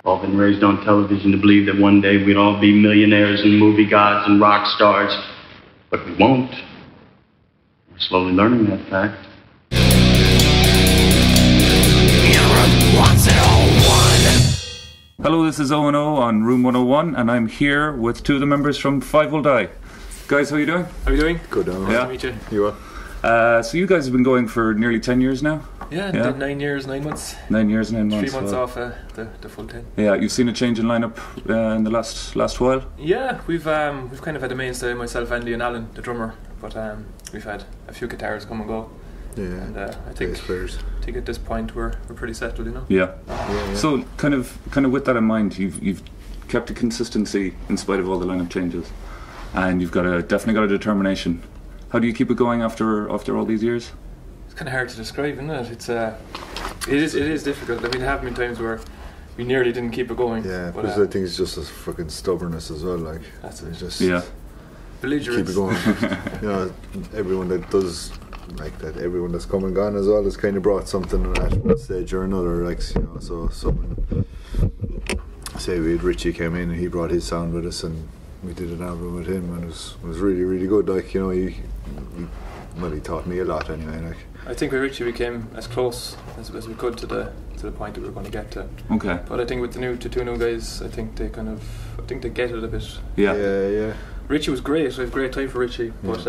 All been raised on television to believe that one day we'd all be millionaires and movie gods and rock stars. But we won't. We're slowly learning that fact. Hello, this is O&O on Room 101, and I'm here with two of the members from Five Will Die. Guys, how are you doing? How are you doing? Good, Nice to meet you. You are? So you guys have been going for nearly 10 years now? Yeah. 9 years, 9 months. 9 years, 9 months. 3 months off the full 10. Yeah, you've seen a change in lineup in the last while? Yeah, we've kind of had the mainstay, myself, Andy and Alan, the drummer, but we've had a few guitars come and go. Yeah, and I think at this point we're pretty settled, you know. Yeah. So kind of with that in mind, you've kept a consistency in spite of all the lineup changes, and you've definitely got a determination. How do you keep it going after all these years? It's kind of hard to describe, isn't it? It is difficult. I mean, there have been times where we nearly didn't keep it going. Yeah, because I think it's just a fucking stubbornness as well. Like that's it. Just belligerence. Keep it going. You know, everyone that does like that, everyone that's come and gone as well has kind of brought something at one stage or another. Like, you know, so someone, say we had Richie came in and he brought his sound with us and we did an album with him and it was really, really good. Like, you know, he taught me a lot anyway. Like, I think with Richie we came as close as we could to the point that we were going to get to. Okay. But I think with the two new guys, I think they get it a bit. Yeah. Richie was great. I had a great time for Richie, but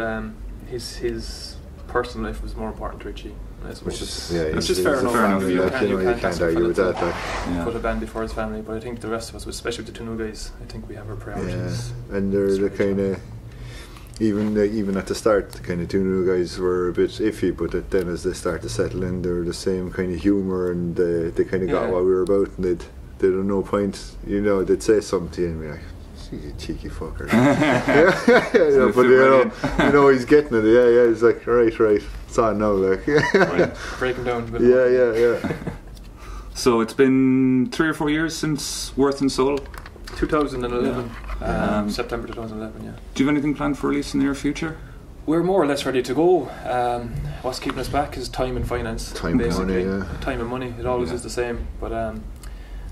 his personal life was more important to Richie. Which is fair enough. You can't argue with that. Put a band before his family, but I think the rest of us, especially with the two new guys, I think we have our priorities. Yeah, and they're the kind of even at the start, the kind of two new guys were a bit iffy, but then as they start to settle in, they're the same kind of humour and they kind of got what we were about, and they'd at no point, you know, they'd say something to you and be like, you cheeky fucker. But you know he's getting it. Yeah, he's like, right, it's on now, like. Break him down. Yeah. So it's been 3 or 4 years since Worth and Soul? 2011. September 2011, yeah. Do you have anything planned for release in the near future? We're more or less ready to go. What's keeping us back is time and finance. Time basically. and money, Time and money, it always is the same. But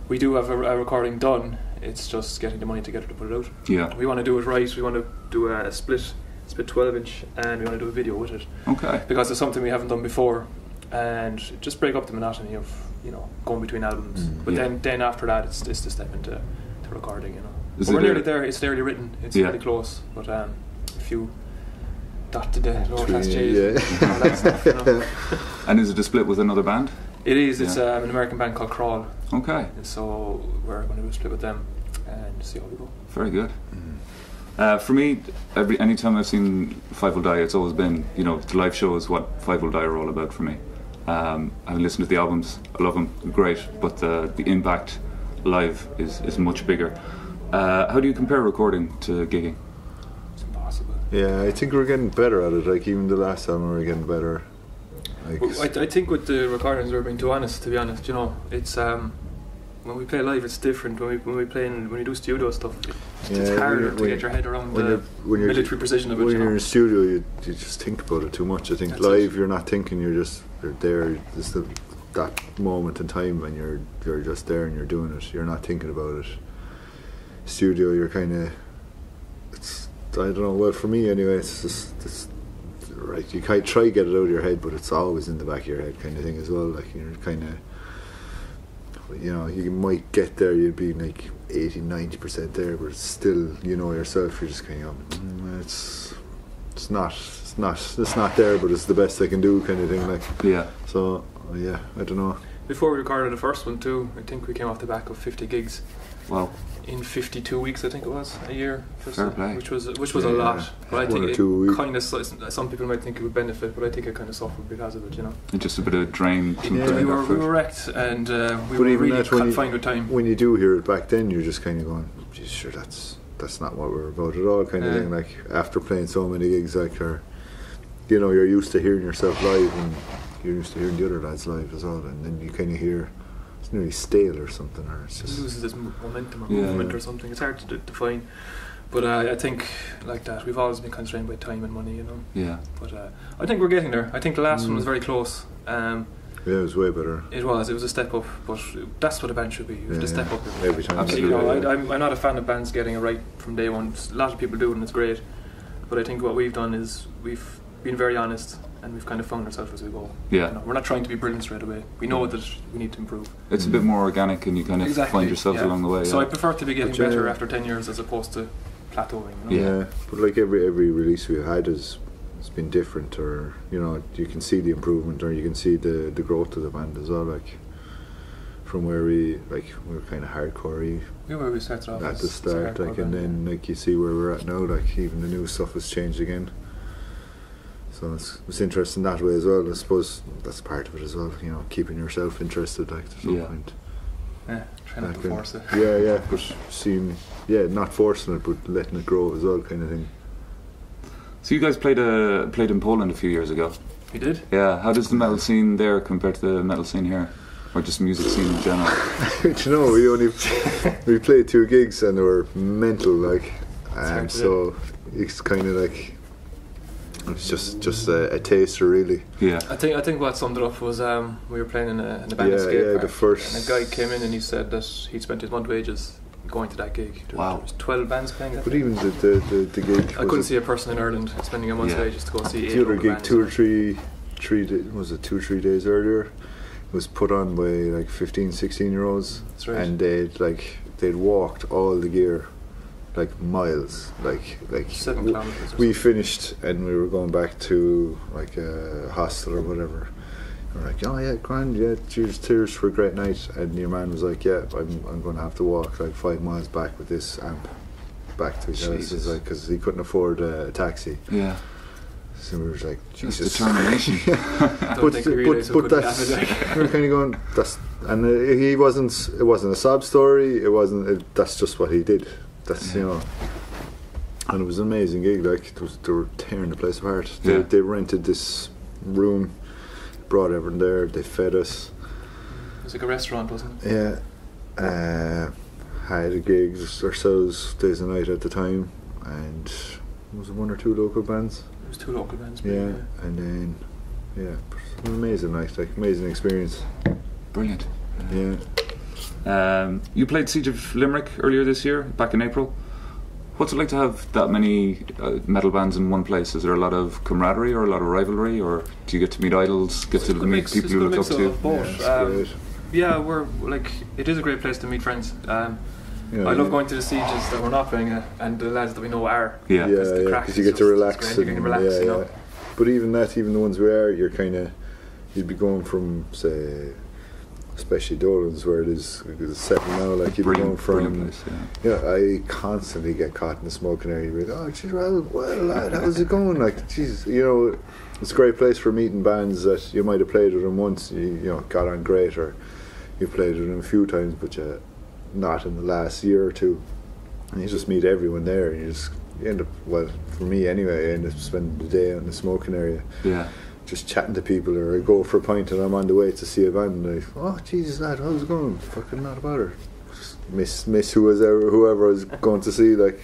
we do have a recording done. It's just getting the money together to put it out. Yeah. We want to do it right. We want to do a split 12-inch, and we want to do a video with it. Okay. Because it's something we haven't done before, and just break up the monotony of, you know, going between albums. But then after that, it's the step into recording, you know. We're nearly there. It's nearly written. It's really close. But a few dotted lower class J's and all that stuff, you know. And is it a split with another band? It is. It's an American band called Crawl. Okay. And so we're going to do a split with them and see how we go. Very good. For me, anytime I've seen Five Will Die, it's always been, you know, the live show is what Five Will Die are all about for me. I've listened to the albums, I love them, they're great, but the impact live is much bigger. How do you compare recording to gigging? It's impossible. Yeah, I think we're getting better at it. Like, even the last time we were getting better. Like, I think with the recordings, we're being too honest. To be honest, you know, it's when we play live, it's different. When we do studio stuff, it's harder to get your head around the military precision of it. When you're in studio, you just think about it too much. I think that's live, you're not thinking. You're there. It's that moment in time, and you're just there and you're doing it. You're not thinking about it. Studio, you're kind of. I don't know. Well, for me anyway, it's right. You try to get it out of your head, but it's always in the back of your head, kind of thing as well. Like, you're kind of, you know, you might get there, you'd be like 80-90% there, but it's still, you know yourself, you're just kind of, it's not there, but it's the best I can do, kind of thing. Like, yeah. So yeah, I don't know. Before we recorded the first one too, I think we came off the back of 50 gigs. Wow. In 52 weeks, I think it was, a year, which was a Yeah, lot. But I think it kind of, some people might think it would benefit, but I think it kind of suffered because of it, you know. Just a bit of drain. We were wrecked, and we were really confined with time. When you do hear it back then, you're just kind of going, geez, sure, that's not what we're about at all, kind of thing. Like, after playing so many gigs, like, you know, you're used to hearing yourself live, and you're used to hearing the other lads live as well, and then you kind of hear it's nearly stale or something, or it's just, it loses its momentum or movement or something. It's hard to define, but I think like that we've always been constrained by time and money, you know. Yeah. But I think we're getting there. I think the last one was very close. Yeah, it was way better. It was a step up, but that's what a band should be. You have to step up every time. Absolutely. I'm not a fan of bands getting it right from day one. A lot of people do it and it's great, but I think what we've done is we've been very honest and we've kind of found ourselves as we go. Yeah. We're not trying to be brilliant straight away. We know that we need to improve. It's a bit more organic and you kind of find yourselves along the way. So I prefer to be getting better after 10 years as opposed to plateauing. Yeah, but like every release we've had it's been different, or you can see the improvement, or you can see the growth of the band as well. Like from where we were kind of hardcore. We were where we started off at the start, and then you see where we're at now. Like even the new stuff has changed again. So it's interesting that way as well. I suppose that's part of it as well. Keeping yourself interested. Like there's no point. Yeah, trying not to force it. Yeah, but not forcing it, but letting it grow as well, kind of thing. So you guys played in Poland a few years ago. We did? Yeah. How does the metal scene there compare to the metal scene here? Or just music scene in general? We played 2 gigs and they were mental, like, and so it's kind of like it's just a taster, really. Yeah. I think what summed it up was we were playing in a band skate park, the first, and a guy came in and he said that he'd spent his month wages going to that gig. There was 12 bands playing that. But even the gig, I couldn't see a person in Ireland spending a month's wages to go see the other gig 2 or 3 days earlier was put on by like 15-16-year-olds. That's right. And they'd walked all the gear like miles, like 7 kilometers. We finished and we were going back to like a hostel or whatever. We're like, oh yeah, grand, yeah, cheers for a great night. And your man was like, yeah, I'm going to have to walk like 5 miles back with this amp back to his house, like, because he couldn't afford a taxi. Yeah. So we were like, Jesus. Determination. but that's we're kind of going. It wasn't a sob story. It wasn't. That's just what he did. That's and it was an amazing gig. Like they were tearing the place apart. They rented this room, brought everyone there. They fed us. It was like a restaurant, wasn't it? Yeah. Had a gig ourselves days and night at the time, and was it 1 or 2 local bands? 2 local bands. Yeah, and then an amazing night, like amazing experience. Brilliant. Yeah. You played Siege of Limerick earlier this year, back in April. What's it like to have that many metal bands in one place? Is there a lot of camaraderie or a lot of rivalry, or do you get to meet idols, get to meet people you look up to? Yeah, we're like, it is a great place to meet friends. I love going to the Sieges that we're not playing at, and the lads that we know are. Yeah, because you get to relax. You can relax, you know. But even the ones we are, you'd be going from, say, especially Dolan's, where it's settled now, like you'd be going from. Place, I constantly get caught in the smoking area. You'd be like, oh, geez, well, lad, how's it going? Like, Jesus, it's a great place for meeting bands that you might have played with them once, you got on great, or you played with them a few times, but not in the last year or two, and you just meet everyone there, and you end up, well, for me anyway, I end up spending the day in the smoking area, just chatting to people, or I go for a pint and I'm on the way to see a band and oh Jesus lad, how's it going? Fucking not about her, just miss whoever I was going to see, like.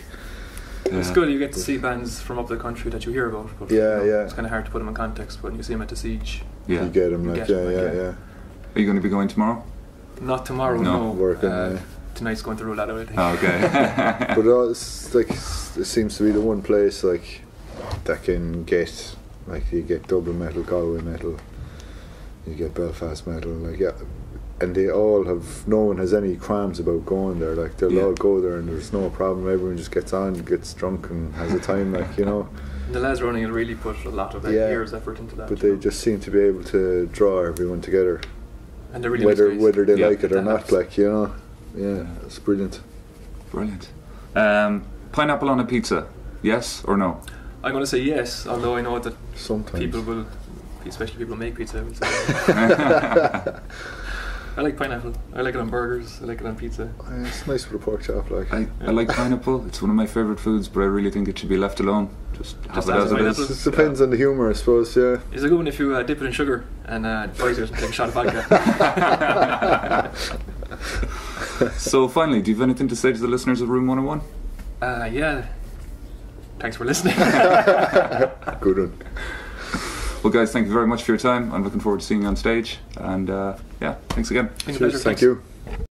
It's good, you get to see bands from up the country that you hear about, but it's kind of hard to put them in context, but when you see them at the Siege, you get them, like, yeah. Are you going to be going tomorrow? Not tomorrow, no. Working, tonight's going to rule that out, I think. Oh, okay. But it's like, it seems to be the one place like that can get, like, you get Dublin metal, Galway metal, you get Belfast metal, like, and they all have, no one has any qualms about going there, like they'll all go there and there's no problem, everyone just gets on, gets drunk and has a time, like, The lads running will really put a lot of years' effort into that. But they just seem to be able to draw everyone together, and they're really whether they like it or not, like, it's brilliant. Pineapple on a pizza, yes or no? I'm going to say yes, although I know that sometimes people will, especially people who make pizza, will say I like pineapple. I like it on burgers. I like it on pizza. It's nice with a pork chop, like. I like pineapple. It's one of my favourite foods, but I really think it should be left alone. Just have it as it is. It depends on the humour, I suppose. Yeah. Is it good if you dip it in sugar and bite it and take a shot of vodka? So finally, do you have anything to say to the listeners of Room 101? Yeah. Thanks for listening. Good one. Well, guys, thank you very much for your time. I'm looking forward to seeing you on stage. And yeah, thanks again. Cheers, thank you.